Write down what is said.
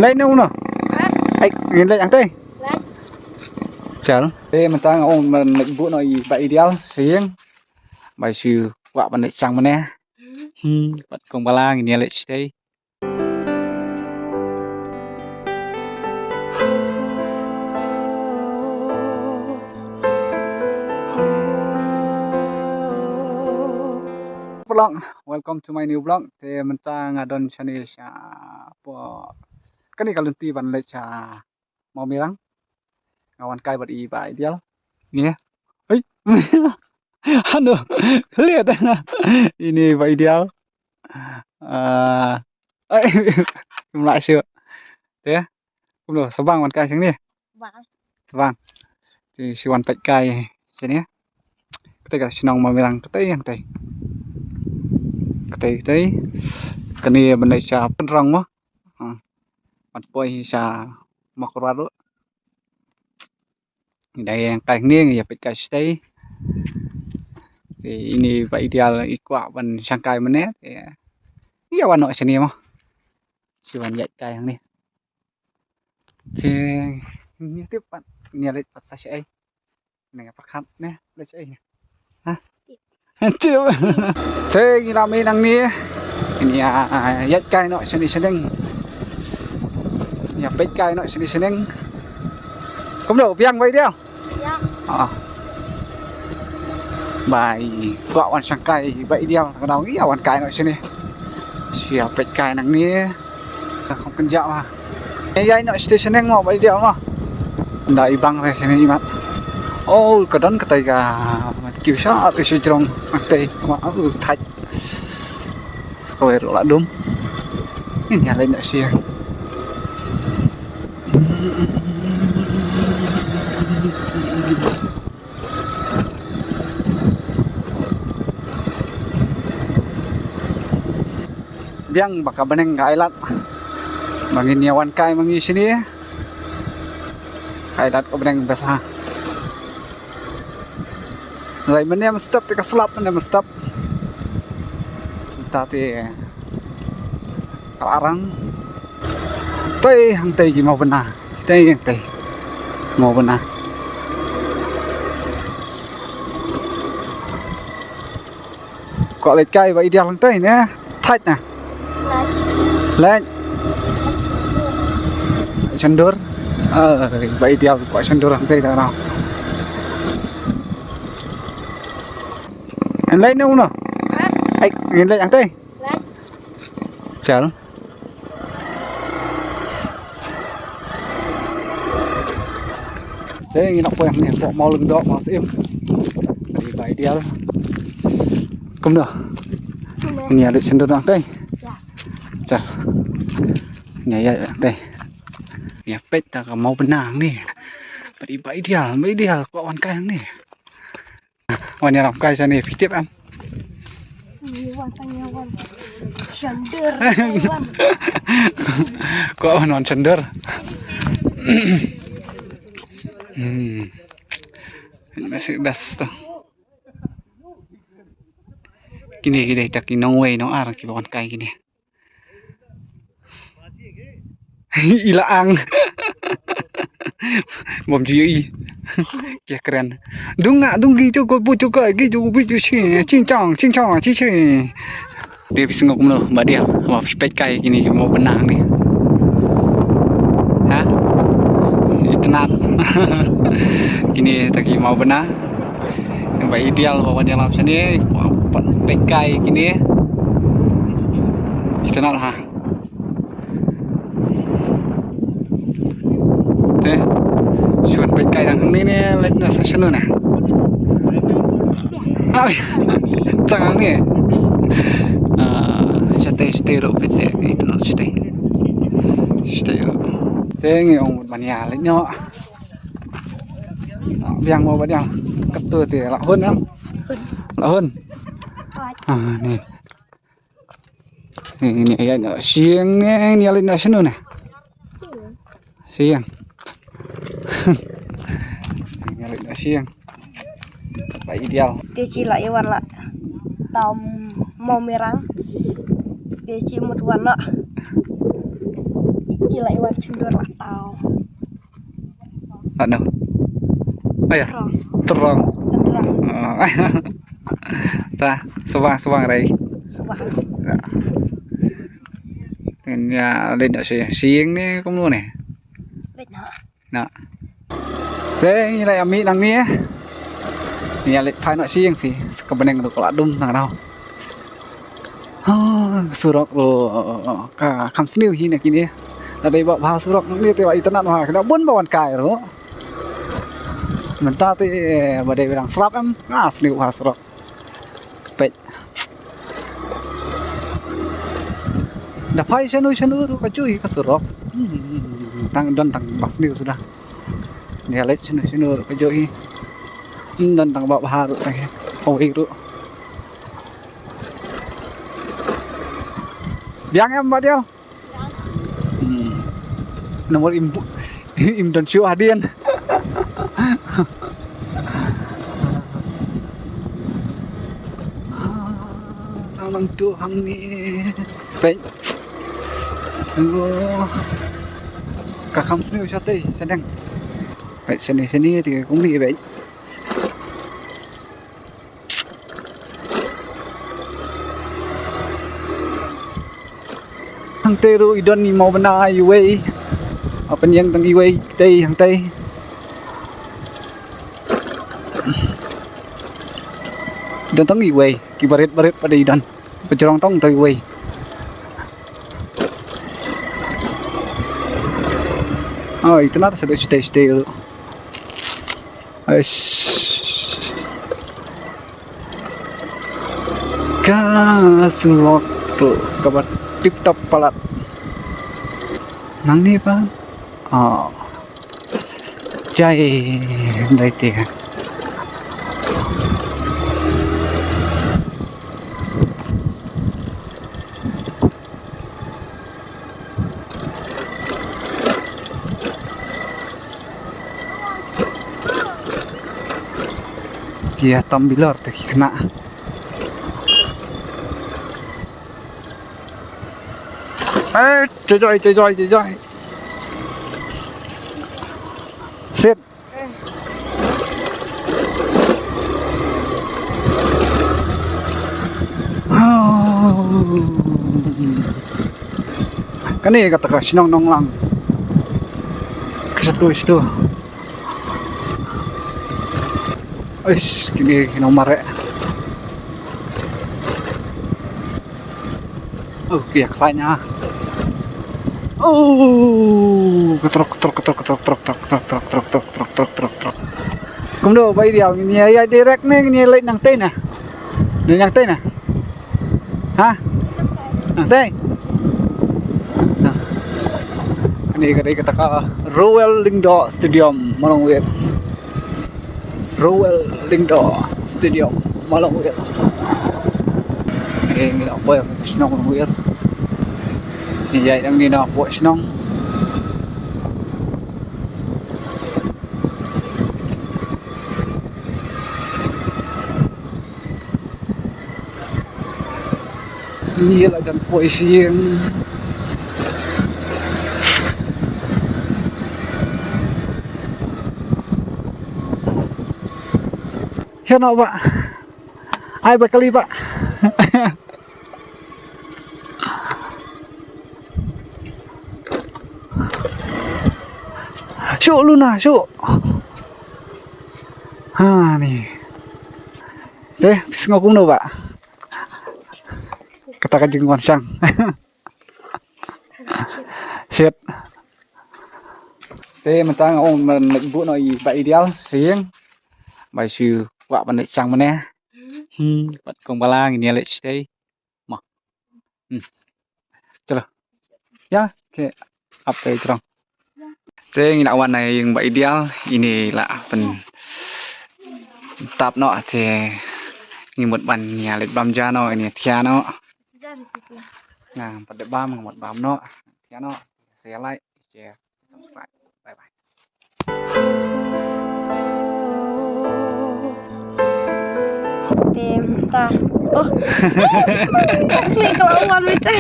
lấy đâu nè anh nhìn lấy ăn tê chán thế mình ta ông mình lệnh vụ nói vậy đi ăn riêng bài sư vợ bạn lại chẳng mà nè bạn công bà la nhìn lại đây vlog welcome to my new vlog thì mình ta ngadon channel po kan ni kalun ti ban le cha mau mirang ngawan kai bad i ba ideal ni ấy aduh lihat ini ba ideal cũng lại sửa thế cũng được sao bang ban kai sáng đi vâng thì si wan pet kai sini kita sinong mau mirang ketei yang tei ketei kan ni ban le cha penrang mo mặt quay sa makrado đây yang kai ni ya pet kai stay thì ini vậy ideal ikwa ban sang kai mane thì iya wan no sini mo si wan dạy kai yang ni thì ni tiếp bạn ni lại bắt sa ai này bắt khát nè lại ai ha tiếp thế ni làm gì đang ni ini dạy kai no sini sini nhà bếp cay nó sẽ nên không được viang vậy đeo bài gạo ăn sang cay vậy đeo cái nào nghĩ ăn cay nó sẽ xìa bếp cay nắng ní không cần dạo à cái nó sẽ nên ngọ vậy đeo mà đại băng này này mà ô cái đón cái tay gà kiểu sao từ sợi trồng tay mà thạch rồi là đúng nhà lên lại xìa biang baka beneng kailat bangin nyawan kai mangi sini kailat ko beneng basa lai menem stop te kaslap menem stop tati kalarang tei hang tei gi mau benar tei yang tei mau benar kok lệch cây vậy đeo lăng tei nè thạch nè lên sendur vậy đeo gọi sendur lăng tei thằng nào anh lấy đâu nè anh nhìn lấy lăng tei chở thế nghĩ đọc quen này bộ mau lưng đó mau xíu thì vậy đeo không được nhà được xin được đây chà nhà vậy đây nhà pet ta có mau bên nàng nè đi bảy đeo có ăn cay nè ngoài nhà làm cay ra nè phía tiếp em có non sender masih best tuh gini tak nong way nong arang kibawan kayak gini ilaang bom cuy ya keren dung gitu kok butuh kayak gitu butuh sih cincang cici dia bisa ngomong loh mbak dia mau pet kayak gini mau benang nih hah tenat gini tadi mau benar yang baik ideal bawa dia langsung sini pekai gini tenat ha teh suan pekai yang ini nih lihat nasi sana nih tangan nih stay ro pese itu nol stay thế người ông một nhà lấy nhỏ biang mau bắt cắt từ thì lạ hơn lắm lạ hơn này này ở xiên nghe lên ở sân này xiên lên ở xiên vậy ideal dia cila iwan lah tom mau merang dia cimut warna Cila Iwan cendur lah tahu. Ano? Oh ya, Terang. terang. Terang. Ta, subang đây. Subah. Nhà lên đã xiên nè cũng luôn nè. Baik nak. Nè. Thế như lại Mỹ đang nè. Nhà lên phai nó xiên thì kebeneng được lạ đum thằng nào. Surak lo ka kam sniu hi nak ini. Tadi bawa surak ni tu internet mah kena bun bawan kai ro. Mentah tu badai bilang slap em sniu surak. Pet. Dah pai sanu ru kacui ka surak. Tang bas sniu sudah. Dia let sanu ru kacui. Dan tang bawa haru tang ru. Biang em Mbak Dial. Nomor im dan siu hadian. Sang Tuhan ni. Baik. Tunggu. Kakam sini usah sedang. Baik sini thì cũng đi vậy. Hang teru idon ni mau bena iwe apa yang tang iwe tei hang tei idon tang iwe ki baret pada idon pecerong tong tei iwe oh itu nada sudah stay dulu kasulok tuh kabar tip top palat nang ni pa jai dari tiga dia tambilar tu kena chơi rồi Sit cái này kata ka sinong nong lang situ kini nomor kaya klanya ketrok. Cũng đâu bây giờ nhà direct này nhà lên nang tên nè. Để nang tên nè. Hả? Nang tên. Ini cái đây kata ka Royal Lingdo Stadium Malongwit. Royal Lingdo Stadium Malongwit. Ini apa yang senang Malongwit. Vậy đang đi nào bộ nông như là chân bội xiên hiện nào bạn ai berkali pak Syuk Luna, syuk. Nih. Teh, bis ngokung no, Pak. Katakan jenggon sang. Shit. Teh mentang mình bu nó vậy ideal riêng. Bài sư quạ bạn sang bên nè. Bạn công ba la nghe lại stay. Mà. Chalo. Ya, oke. Update terang. Thế như awan này yang vậy ideal ini là phần tap nọ thì như một bàn nhà lịch băm ra nọ này thia nọ pada bam một bam nọ thia nọ share like share subscribe bye bye Tim ta oh klik kelawan itu